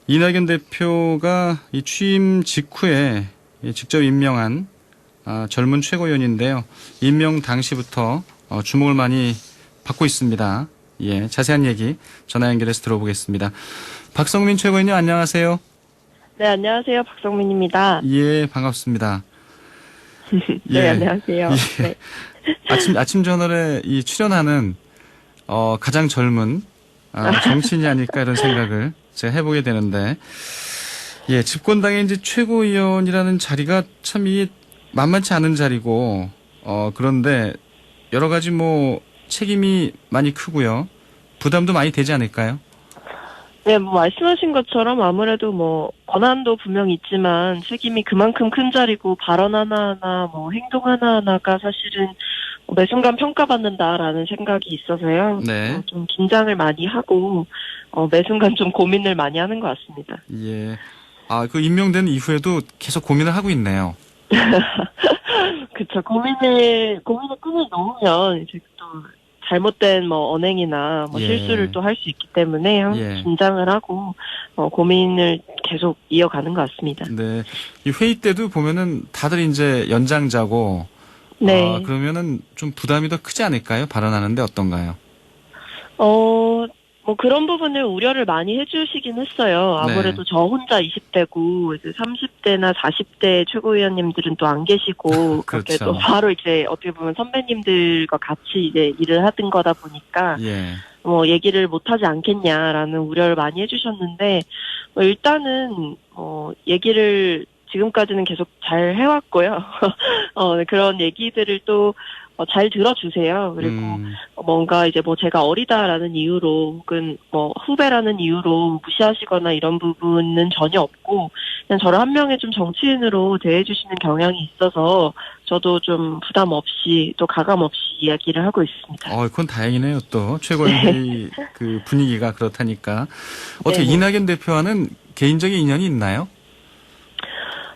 이낙연 대표가 이 취임 직후에 직접 임명한 젊은 최고위원인데요. 임명 당시부터 주목을 많이 받고 있습니다. 예, 자세한 얘기 전화 연결해서 들어보겠습니다. 박성민 최고위원님 안녕하세요. 네, 안녕하세요. 박성민입니다. 예, 반갑습니다. 네, 예, 안녕하세요. 예. 네. 아침 저널에 이 출연하는 가장 젊은 정치인이 아닐까 이런 생각을 제가 해보게 되는데, 예, 집권당의 이제 최고위원이라는 자리가 참 이게 만만치 않은 자리고, 그런데 여러 가지 뭐 책임이 많이 크고요. 부담도 많이 되지 않을까요? 네, 뭐 말씀하신 것처럼 아무래도 뭐 권한도 분명히 있지만 책임이 그만큼 큰 자리고 발언 하나하나 뭐 행동 하나하나가 사실은 매 순간 평가받는다라는 생각이 있어서요. 네. 좀 긴장을 많이 하고 매 순간 좀 고민을 많이 하는 것 같습니다. 예. 그 임명된 이후에도 계속 고민을 하고 있네요. 그쵸. 고민의 끈을 놓으면 이제 또 잘못된 뭐 언행이나 뭐 예. 실수를 또 할 수 있기 때문에 예. 긴장을 하고 고민을 계속 이어가는 것 같습니다. 네. 이 회의 때도 보면은 다들 이제 연장자고, 네. 그러면은 좀 부담이 더 크지 않을까요? 발언하는데 어떤가요? 뭐 그런 부분을 우려를 많이 해주시긴 했어요. 아무래도 네. 저 혼자 20대고 이제 30대나 40대 최고위원님들은 또 안 계시고 그렇게 그렇죠. 또 바로 이제 어떻게 보면 선배님들과 같이 이제 일을 하던 거다 보니까 예. 뭐 얘기를 못하지 않겠냐라는 우려를 많이 해주셨는데 일단은 얘기를 지금까지는 계속 잘 해왔고요. 그런 얘기들을 또 잘 들어주세요. 그리고 뭔가 이제 뭐 제가 어리다라는 이유로 혹은 뭐 후배라는 이유로 무시하시거나 이런 부분은 전혀 없고 그냥 저를 한 명의 좀 정치인으로 대해주시는 경향이 있어서 저도 좀 부담 없이 또 가감 없이 이야기를 하고 있습니다. 그건 다행이네요. 또 최고위원회 그 분위기가 그렇다니까. 어떻게 네네. 이낙연 대표와는 개인적인 인연이 있나요?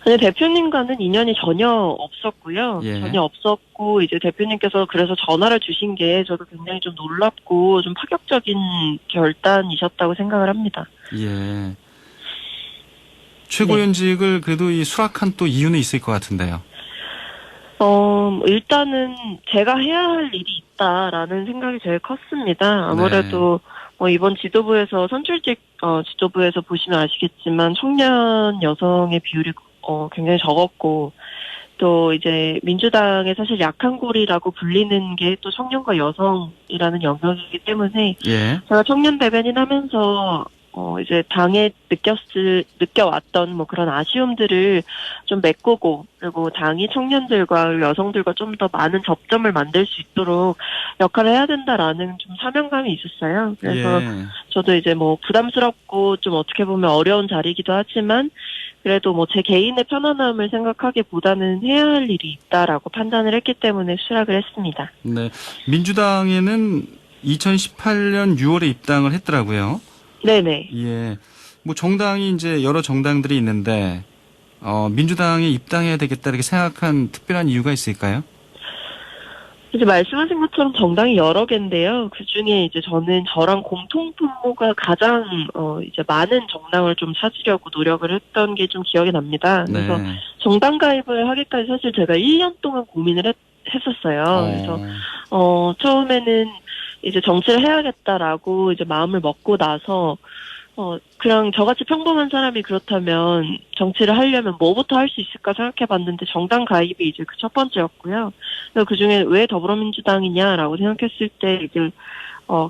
근데 대표님과는 인연이 전혀 없었고요. 예. 전혀 없었고 이제 대표님께서 그래서 전화를 주신 게 저도 굉장히 좀 놀랍고 좀 파격적인 결단이셨다고 생각을 합니다. 예. 최고위원직을 그래도 이 수락한 또 이유는 있을 것 같은데요. 일단은 제가 해야 할 일이 있다라는 생각이 제일 컸습니다. 아무래도 이번 지도부에서 선출직 지도부에서 보시면 아시겠지만 청년 여성의 비율이 굉장히 적었고 또 이제 민주당의 사실 약한 고리라고 불리는 게 또 청년과 여성이라는 영역이기 때문에 예. 제가 청년 대변인 하면서 이제 당에 느껴왔던 뭐 그런 아쉬움들을 좀 메꾸고 그리고 당이 청년들과 여성들과 좀 더 많은 접점을 만들 수 있도록 역할을 해야 된다라는 좀 사명감이 있었어요. 그래서 예. 저도 이제 뭐 부담스럽고 좀 어떻게 보면 어려운 자리이기도 하지만 그래도 뭐 제 개인의 편안함을 생각하기보다는 해야 할 일이 있다라고 판단을 했기 때문에 수락을 했습니다. 네. 민주당에는 2018년 6월에 입당을 했더라고요. 네네. 예. 뭐 정당이 이제 여러 정당들이 있는데 민주당에 입당해야 되겠다 이렇게 생각한 특별한 이유가 있을까요? 이제 말씀하신 것처럼 정당이 여러 개인데요. 그 중에 이제 저는 저랑 공통분모가 가장 이제 많은 정당을 좀 찾으려고 노력을 했던 게 좀 기억이 납니다. 그래서 네. 정당 가입을 하기까지 사실 제가 1년 동안 고민을 했었어요. 그래서 처음에는 이제 정치를 해야겠다라고 이제 마음을 먹고 나서 그냥 저같이 평범한 사람이 그렇다면 정치를 하려면 뭐부터 할 수 있을까 생각해 봤는데 정당 가입이 이제 그 첫 번째였고요. 그래서 그 중에 왜 더불어민주당이냐라고 생각했을 때 이제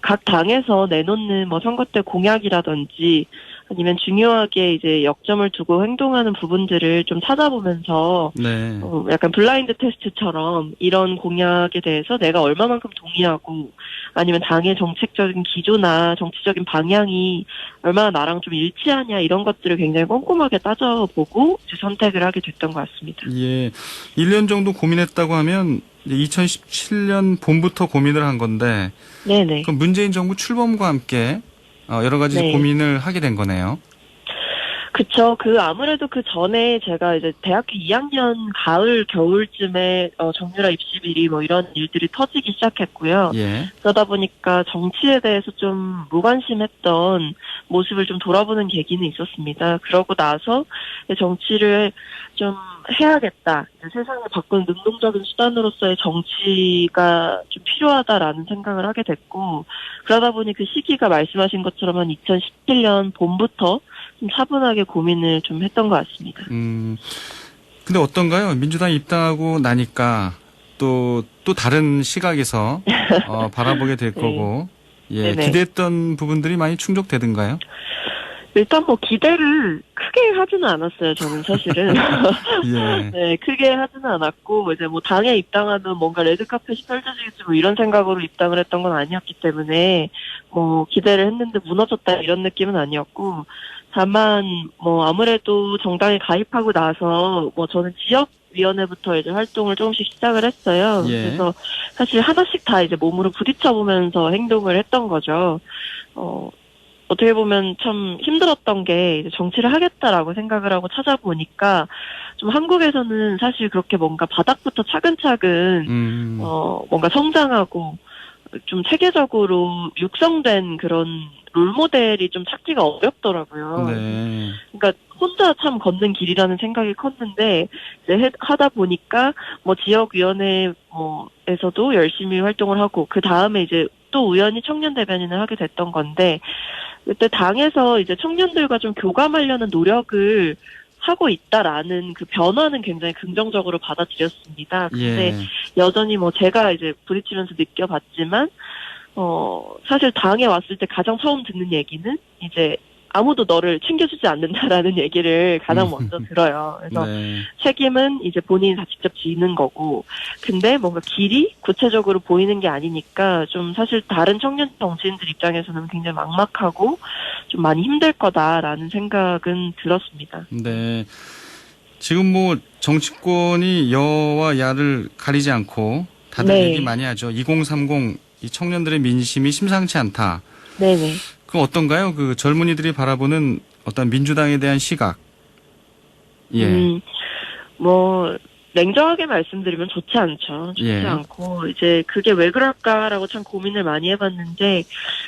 각 당에서 내놓는 뭐 선거 때 공약이라든지 아니면 중요하게 이제 역점을 두고 행동하는 부분들을 좀 찾아보면서 네. 약간 블라인드 테스트처럼 이런 공약에 대해서 내가 얼마만큼 동의하고 아니면 당의 정책적인 기조나 정치적인 방향이 얼마나 나랑 좀 일치하냐 이런 것들을 굉장히 꼼꼼하게 따져보고 이제 선택을 하게 됐던 것 같습니다. 예. 1년 정도 고민했다고 하면 2017년 봄부터 고민을 한 건데 네네. 그럼 문재인 정부 출범과 함께 여러 가지 네. 고민을 하게 된 거네요. 그쵸. 아무래도 그 전에 제가 이제 대학교 2학년 가을, 겨울쯤에, 정유라 입시 비리 뭐 이런 일들이 터지기 시작했고요. 예. 그러다 보니까 정치에 대해서 좀 무관심했던 모습을 좀 돌아보는 계기는 있었습니다. 그러고 나서 정치를 좀 해야겠다. 세상을 바꾸는 능동적인 수단으로서의 정치가 좀 필요하다라는 생각을 하게 됐고, 그러다 보니 그 시기가 말씀하신 것처럼 한 2017년 봄부터 좀 차분하게 고민을 좀 했던 것 같습니다. 근데 어떤가요? 민주당 입당하고 나니까 또 다른 시각에서 바라보게 될 네. 거고, 예, 네네. 기대했던 부분들이 많이 충족되던가요? 일단 뭐 기대를 크게 하지는 않았어요, 저는 사실은. 예. 네, 크게 하지는 않았고, 이제 뭐 당에 입당하면 뭔가 레드카펫이 펼쳐지겠지 뭐 이런 생각으로 입당을 했던 건 아니었기 때문에, 뭐 기대를 했는데 무너졌다 이런 느낌은 아니었고, 다만, 뭐 아무래도 정당에 가입하고 나서, 뭐 저는 지역위원회부터 이제 활동을 조금씩 시작을 했어요. 예. 그래서 사실 하나씩 다 이제 몸으로 부딪혀보면서 행동을 했던 거죠. 어떻게 보면 참 힘들었던 게 이제 정치를 하겠다라고 생각을 하고 찾아보니까 좀 한국에서는 사실 그렇게 뭔가 바닥부터 차근차근 뭔가 성장하고 좀 체계적으로 육성된 그런 롤모델이 좀 찾기가 어렵더라고요. 네. 그러니까 혼자 참 걷는 길이라는 생각이 컸는데 이제 하다 보니까 뭐 지역위원회 에서도 열심히 활동을 하고 그 다음에 이제 또 우연히 청년 대변인을 하게 됐던 건데 그때 당에서 이제 청년들과 좀 교감하려는 노력을 하고 있다라는 그 변화는 굉장히 긍정적으로 받아들였습니다. 근데 예. 여전히 뭐 제가 이제 부딪히면서 느껴봤지만 사실 당에 왔을 때 가장 처음 듣는 얘기는 이제 아무도 너를 챙겨주지 않는다라는 얘기를 가장 먼저 들어요. 그래서 네. 책임은 이제 본인이 다 직접 지는 거고, 근데 뭔가 길이 구체적으로 보이는 게 아니니까 좀 사실 다른 청년 정치인들 입장에서는 굉장히 막막하고 좀 많이 힘들 거다라는 생각은 들었습니다. 네. 지금 뭐 정치권이 여와 야를 가리지 않고 다들 네. 얘기 많이 하죠. 2030 이 청년들의 민심이 심상치 않다. 네네. 그 어떤가요? 그 젊은이들이 바라보는 어떤 민주당에 대한 시각. 예. 뭐 냉정하게 말씀드리면 좋지 않죠. 좋지 예. 않고 이제 그게 왜 그럴까라고 참 고민을 많이 해봤는데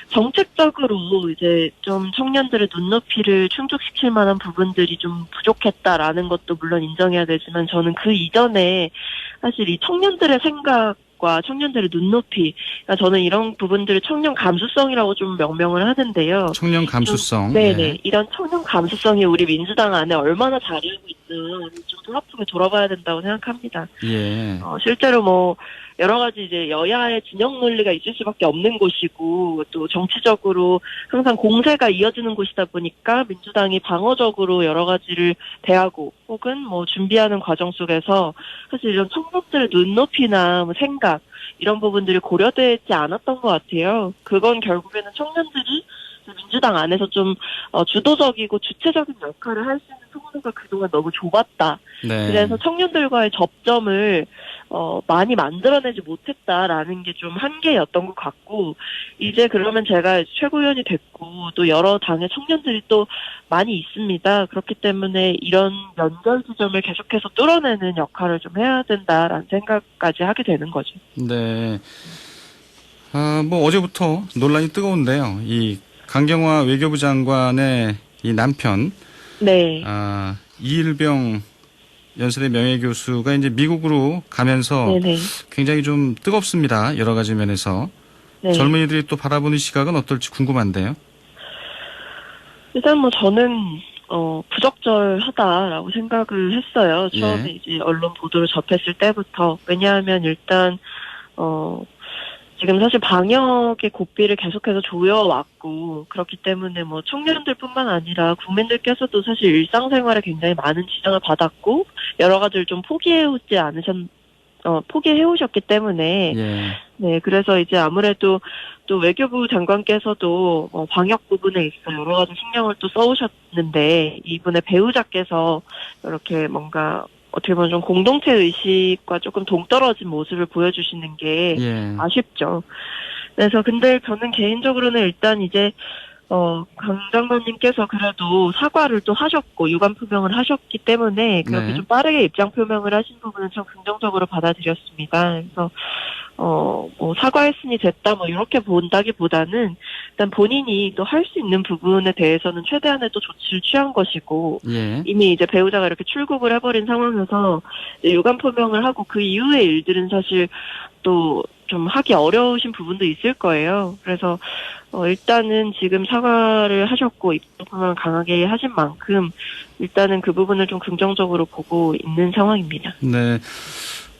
정책적으로 이제 좀 청년들의 눈높이를 충족시킬 만한 부분들이 좀 부족했다라는 것도 물론 인정해야 되지만 저는 그 이전에 사실 이 청년들의 생각과 청년들의 눈높이, 그러니까 저는 이런 부분들을 청년 감수성이라고 좀 명명을 하는데요. 청년 감수성. 네네. 예. 이런 청년 감수성이 우리 민주당 안에 얼마나 자리하고 있는 좀 돌아보게 돌아봐야 된다고 생각합니다. 예. 실제로 뭐 여러 가지 이제 여야의 진영 논리가 있을 수밖에 없는 곳이고 또 정치적으로 항상 공세가 이어지는 곳이다 보니까 민주당이 방어적으로 여러 가지를 대하고 혹은 뭐 준비하는 과정 속에서 사실 이런 청년들의 눈높이나 뭐 생각 이런 부분들이 고려되지 않았던 것 같아요. 그건 결국에는 청년들이 민주당 안에서 좀 주도적이고 주체적인 역할을 할 수 있는 통로가 그동안 너무 좁았다. 네. 그래서 청년들과의 접점을 많이 만들어내지 못했다라는 게 좀 한계였던 것 같고 이제 그러면 제가 최고위원이 됐고 또 여러 당의 청년들이 또 많이 있습니다. 그렇기 때문에 이런 연결 지점을 계속해서 뚫어내는 역할을 좀 해야 된다라는 생각까지 하게 되는 거죠. 네. 뭐 어제부터 논란이 뜨거운데요. 이 강경화 외교부 장관의 이 남편, 네. 이일병 연세대 명예교수가 이제 미국으로 가면서 네네. 굉장히 좀 뜨겁습니다. 여러 가지 면에서. 네. 젊은이들이 또 바라보는 시각은 어떨지 궁금한데요. 일단 뭐 저는 부적절하다라고 생각을 했어요. 처음에 예. 이제 언론 보도를 접했을 때부터. 왜냐하면 일단 지금 사실 방역의 고삐를 계속해서 조여왔고 그렇기 때문에 뭐 청년들뿐만 아니라 국민들께서도 사실 일상생활에 굉장히 많은 지장을 받았고 여러 가지를 좀 포기해오셨기 때문에 예. 네, 그래서 이제 아무래도 또 외교부 장관께서도 방역 부분에 있어 여러 가지 신경을 또 써오셨는데 이분의 배우자께서 이렇게 뭔가 어떻게 보면 좀 공동체 의식과 조금 동떨어진 모습을 보여주시는 게 예. 아쉽죠. 그래서 근데 저는 개인적으로는 일단 이제 강 장관님께서 그래도 사과를 또 하셨고 유감 표명을 하셨기 때문에 그렇게 네. 좀 빠르게 입장 표명을 하신 부분은 좀 긍정적으로 받아들였습니다. 그래서 뭐 사과했으니 됐다 뭐 이렇게 본다기보다는 일단 본인이 또 할 수 있는 부분에 대해서는 최대한의 또 조치를 취한 것이고 예. 이미 이제 배우자가 이렇게 출국을 해버린 상황에서 이제 유감 표명을 하고 그 이후의 일들은 사실 또 좀 하기 어려우신 부분도 있을 거예요. 그래서 일단은 지금 사과를 하셨고 입장 표명을 강하게 하신 만큼 일단은 그 부분을 좀 긍정적으로 보고 있는 상황입니다. 네.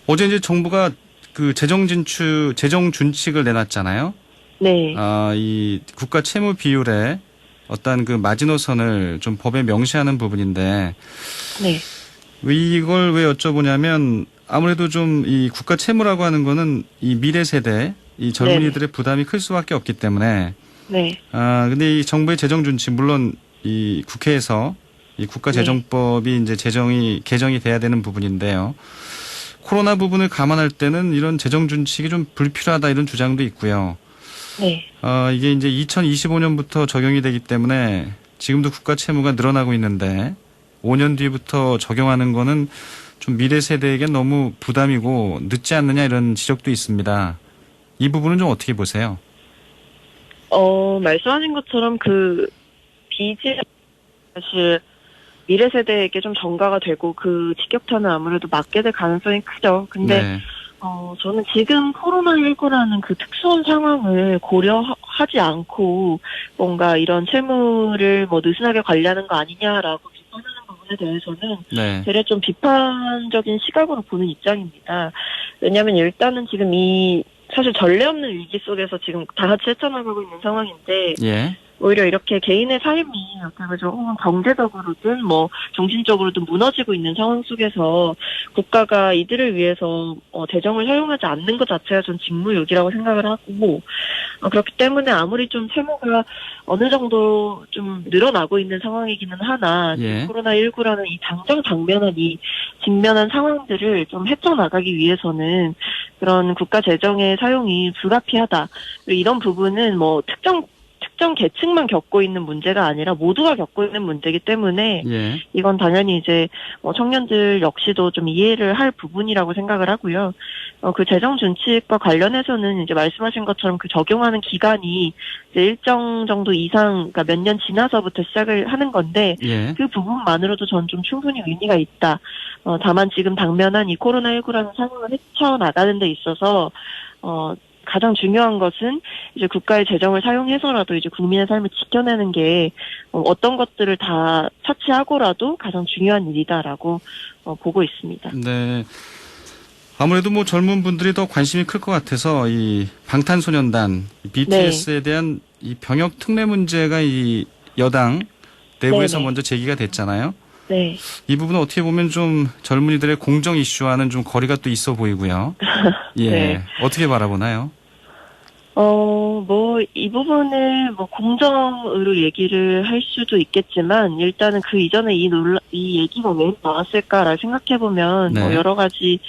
어제 이제 정부가 그 재정 준칙을 내놨잖아요. 네. 이 국가 채무 비율에 어떤 그 마지노선을 좀 법에 명시하는 부분인데 네. 이걸 왜 여쭤보냐면 아무래도 좀 이 국가 채무라고 하는 거는 이 미래 세대 이 젊은이들의 부담이 클 수밖에 없기 때문에 네. 근데 이 정부의 재정 준칙 물론 이 국회에서 이 국가재정법이 이제 개정이 돼야 되는 부분인데요. 코로나 부분을 감안할 때는 이런 재정 준칙이 좀 불필요하다 이런 주장도 있고요. 네. 이게 이제 2025년부터 적용이 되기 때문에 지금도 국가 채무가 늘어나고 있는데 5년 뒤부터 적용하는 거는 좀 미래 세대에겐 너무 부담이고 늦지 않느냐 이런 지적도 있습니다. 이 부분은 좀 어떻게 보세요? 말씀하신 것처럼 그 빚이 사실 미래 세대에게 좀 전가가 되고 그 직격탄은 아무래도 맞게 될 가능성이 크죠. 근데 네. 저는 지금 코로나19라는 그 특수한 상황을 고려하지 않고 뭔가 이런 채무를 뭐 느슨하게 관리하는 거 아니냐라고 비판하는 부분에 대해서는 네. 되레 좀 비판적인 시각으로 보는 입장입니다. 왜냐하면 일단은 지금 사실 전례 없는 위기 속에서 지금 다 같이 헤쳐나가고 있는 상황인데 예. 오히려 이렇게 개인의 삶이 어떻게 보면 혹은 경제적으로든 뭐 정신적으로든 무너지고 있는 상황 속에서 국가가 이들을 위해서 재정을 사용하지 않는 것 자체가 전 직무유기라고 생각을 하고 그렇기 때문에 아무리 좀 채무가 어느 정도 좀 늘어나고 있는 상황이기는 하나 예. 코로나19라는 이 당장 직면한 상황들을 좀 헤쳐나가기 위해서는 그런 국가 재정의 사용이 불가피하다. 이런 부분은 뭐 특정 계층만 겪고 있는 문제가 아니라 모두가 겪고 있는 문제이기 때문에 예. 이건 당연히 이제 청년들 역시도 좀 이해를 할 부분이라고 생각을 하고요. 그 재정 준칙과 관련해서는 이제 말씀하신 것처럼 그 적용하는 기간이 이제 일정 정도 이상, 그러니까 몇 년 지나서부터 시작을 하는 건데 예. 그 부분만으로도 전 좀 충분히 의미가 있다. 다만 지금 당면한 이 코로나19라는 상황을 헤쳐나가는 데 있어서 가장 중요한 것은 이제 국가의 재정을 사용해서라도 이제 국민의 삶을 지켜내는 게 어떤 것들을 다 차치하고라도 가장 중요한 일이다라고 보고 있습니다. 네. 아무래도 뭐 젊은 분들이 더 관심이 클 것 같아서 이 방탄소년단 BTS에 대한 이 병역 특례 문제가 이 여당 내부에서 네네. 먼저 제기가 됐잖아요. 네. 이 부분은 어떻게 보면 좀 젊은이들의 공정 이슈와는 좀 거리가 또 있어 보이고요. 예. 네. 어떻게 바라보나요? 이 부분을 공정으로 얘기를 할 수도 있겠지만, 일단은 그 이전에 이 얘기가 왜 나왔을까를 생각해보면, 네. 여러 가지,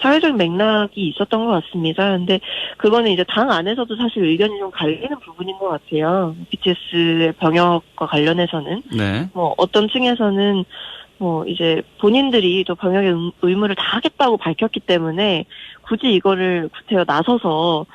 사회적 맥락이 있었던 것 같습니다. 근데 그거는 이제 당 안에서도 사실 의견이 좀 갈리는 부분인 것 같아요. BTS 병역과 관련해서는. 네. 어떤 층에서는, 이제 본인들이 또 병역의 의무를 다 하겠다고 밝혔기 때문에, 굳이 이거를 구태여 나서서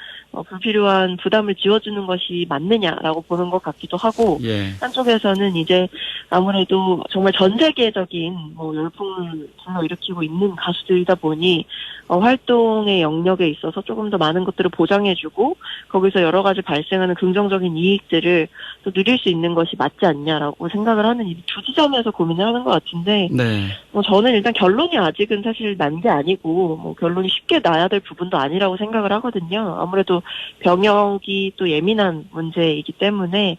불필요한 부담을 지워주는 것이 맞느냐라고 보는 것 같기도 하고 예. 한쪽에서는 이제 아무래도 정말 전 세계적인 열풍을 불러일으키고 있는 가수들이다 보니 활동의 영역에 있어서 조금 더 많은 것들을 보장해주고 거기서 여러 가지 발생하는 긍정적인 이익들을 또 누릴 수 있는 것이 맞지 않냐라고 생각을 하는 이 두 지점에서 고민을 하는 것 같은데 네. 저는 일단 결론이 아직은 사실 난 게 아니고 결론이 쉽게 나야 될 부분도 아니라고 생각을 하거든요. 아무래도 병역이 또 예민한 문제이기 때문에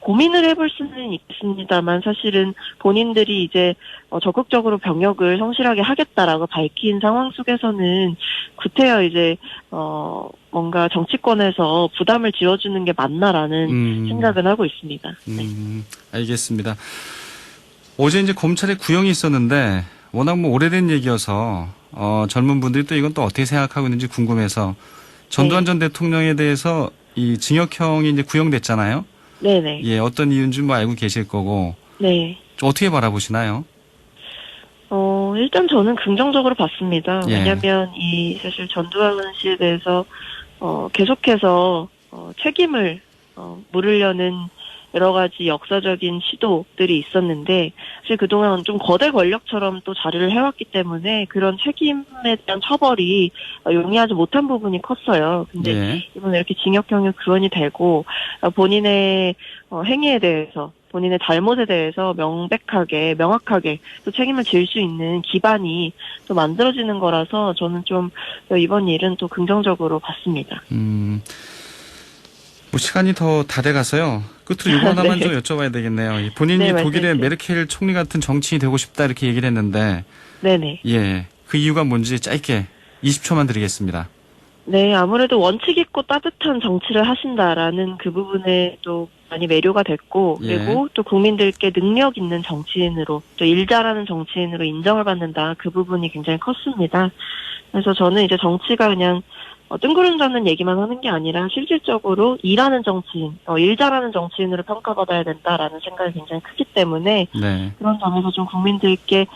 고민을 해볼 수는 있습니다만 사실은 본인들이 이제 적극적으로 병역을 성실하게 하겠다라고 밝힌 상황 속에서는 구태여 이제 뭔가 정치권에서 부담을 지어주는 게 맞나라는 생각은 하고 있습니다. 네. 알겠습니다. 어제 이제 검찰에 구형이 있었는데 워낙 오래된 얘기여서 젊은 분들이 또 이건 또 어떻게 생각하고 있는지 궁금해서 전두환 전 대통령에 대해서 이 징역형이 이제 구형됐잖아요. 네네. 예, 어떤 이유인지 뭐 알고 계실 거고 네. 좀 어떻게 바라보시나요? 일단 저는 긍정적으로 봤습니다. 예. 왜냐면 사실 전두환 씨에 대해서 계속해서 책임을 물으려는 여러 가지 역사적인 시도들이 있었는데, 사실 그동안 좀 거대 권력처럼 또 자리를 해왔기 때문에 그런 책임에 대한 처벌이 용이하지 못한 부분이 컸어요. 근데 예. 이번에 이렇게 징역형이 구현이 되고 본인의 행위에 대해서, 본인의 잘못에 대해서 명확하게 또 책임을 질 수 있는 기반이 또 만들어지는 거라서 저는 좀 이번 일은 또 긍정적으로 봤습니다. 뭐 시간이 더 다 돼가서요. 끝으로 요거 하나만 네. 좀 여쭤봐야 되겠네요. 본인이 네, 독일의 말씀해주세요. 메르켈 총리 같은 정치인이 되고 싶다 이렇게 얘기를 했는데, 네네. 예, 그 이유가 뭔지 짧게 20초만 드리겠습니다. 네, 아무래도 원칙 있고 따뜻한 정치를 하신다라는 그 부분에 또 많이 매료가 됐고, 그리고 또 국민들께 능력 있는 정치인으로, 또 일 잘하는 정치인으로 인정을 받는다. 그 부분이 굉장히 컸습니다. 그래서 저는 이제 정치가 그냥 뜬구름 잡는 얘기만 하는 게 아니라 실질적으로 일하는 정치인, 일 잘하는 정치인으로 평가받아야 된다라는 생각이 굉장히 크기 때문에 네. 그런 점에서 좀 국민들께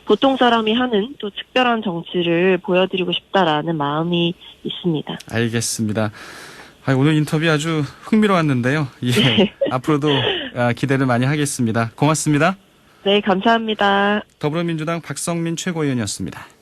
보통 사람이 하는 또 특별한 정치를 보여드리고 싶다라는 마음이 있습니다. 알겠습니다. 오늘 인터뷰 아주 흥미로웠는데요. 예. 앞으로도 기대를 많이 하겠습니다. 고맙습니다. 네, 감사합니다. 더불어민주당 박성민 최고위원이었습니다.